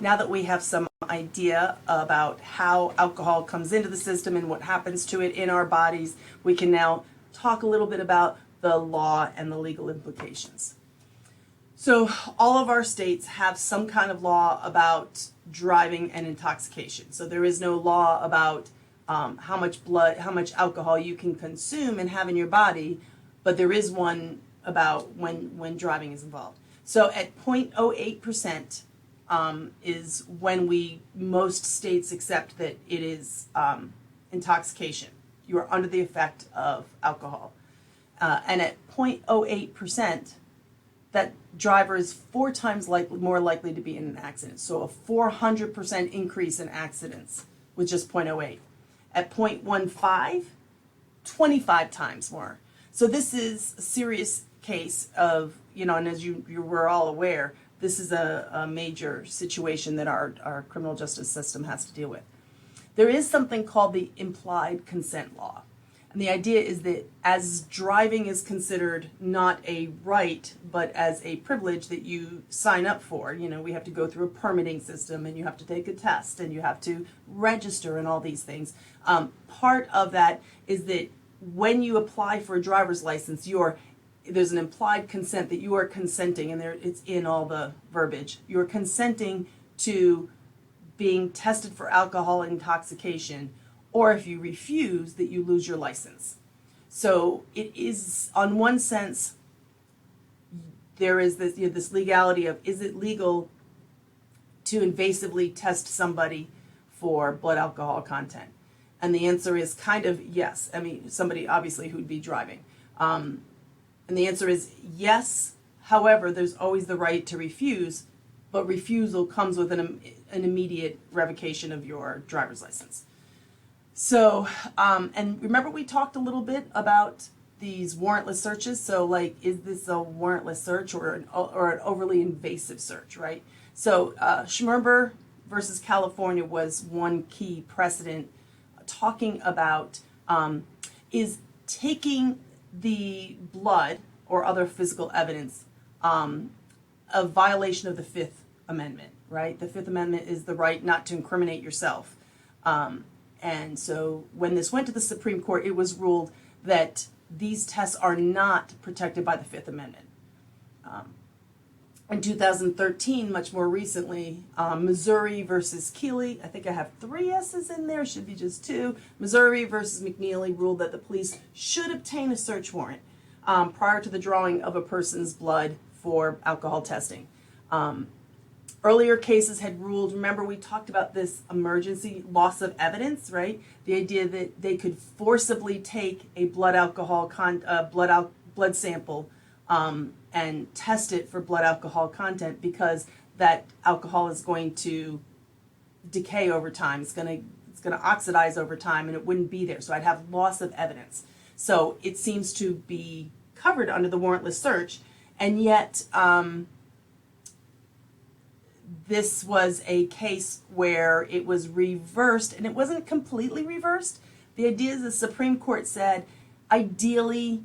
now that we have some idea about how alcohol comes into the system and what happens to it in our bodies, we can now talk a little bit about the law and the legal implications. So all of our states have some kind of law about driving and intoxication. So there is no law about how much alcohol you can consume and have in your body, but there is one about when driving is involved. So at 0.08% is when most states accept that it is intoxication. You are under the effect of alcohol. And at 0.08%, that driver is 4 times more likely to be in an accident. So a 400% increase in accidents with just 0.08. At 0.15, 25 times more. So this is a serious case of, and as you were all aware, this is a major situation that our criminal justice system has to deal with. There is something called the implied consent law. And the idea is that as driving is considered not a right, but as a privilege that you sign up for, we have to go through a permitting system and you have to take a test and you have to register and all these things. Part of that is that when you apply for a driver's license, there's an implied consent that you are consenting, and it's in all the verbiage. You're consenting to being tested for alcohol intoxication, or if you refuse, that you lose your license. So it is, on one sense, there is this, this legality of, is it legal to invasively test somebody for blood alcohol content? And the answer is kind of yes. I mean, somebody obviously who'd be driving. And the answer is yes. However, there's always the right to refuse, but refusal comes with an immediate revocation of your driver's license. So, and remember we talked a little bit about these warrantless searches. So like, is this a warrantless search or an overly invasive search, right? So Schmerber versus California was one key precedent talking about is taking the blood or other physical evidence a violation of the Fifth Amendment, right? The Fifth Amendment is the right not to incriminate yourself. And so when this went to the Supreme Court, it was ruled that these tests are not protected by the Fifth Amendment. In 2013, much more recently, Missouri versus Keeley, I think I have 3 S's in there, should be just 2. Missouri versus McNeely ruled that the police should obtain a search warrant prior to the drawing of a person's blood for alcohol testing. Earlier cases had ruled, remember we talked about this emergency loss of evidence, right? The idea that they could forcibly take a blood sample and test it for blood alcohol content because that alcohol is going to decay over time. It's going to oxidize over time and it wouldn't be there. So I'd have loss of evidence. So it seems to be covered under the warrantless search, and yet this was a case where it was reversed, and it wasn't completely reversed. The idea is the Supreme Court said, ideally,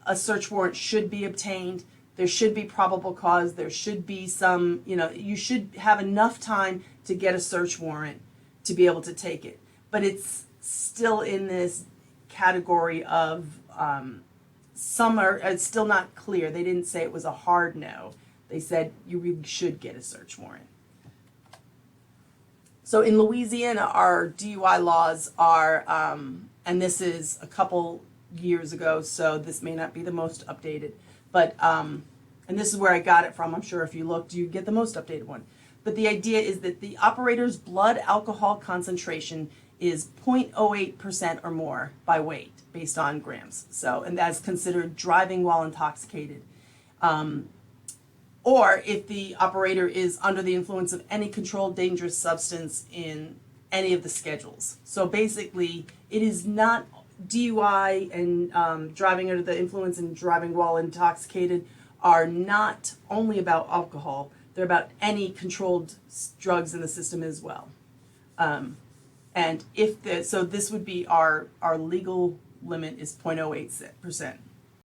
a search warrant should be obtained. There should be probable cause. There should be some, you should have enough time to get a search warrant to be able to take it. But it's still in this category of it's still not clear. They didn't say it was a hard no. They said you really should get a search warrant. So in Louisiana, our DUI laws are, and this is a couple years ago, so this may not be the most updated, but, and this is where I got it from. I'm sure if you looked, you get the most updated one. But the idea is that the operator's blood alcohol concentration is 0.08% or more by weight based on grams. So, and that's considered driving while intoxicated. Or if the operator is under the influence of any controlled dangerous substance in any of the schedules. So basically, it is not DUI and driving under the influence and driving while intoxicated are not only about alcohol. They're about any controlled drugs in the system as well. And so this would be our legal limit is 0.08%.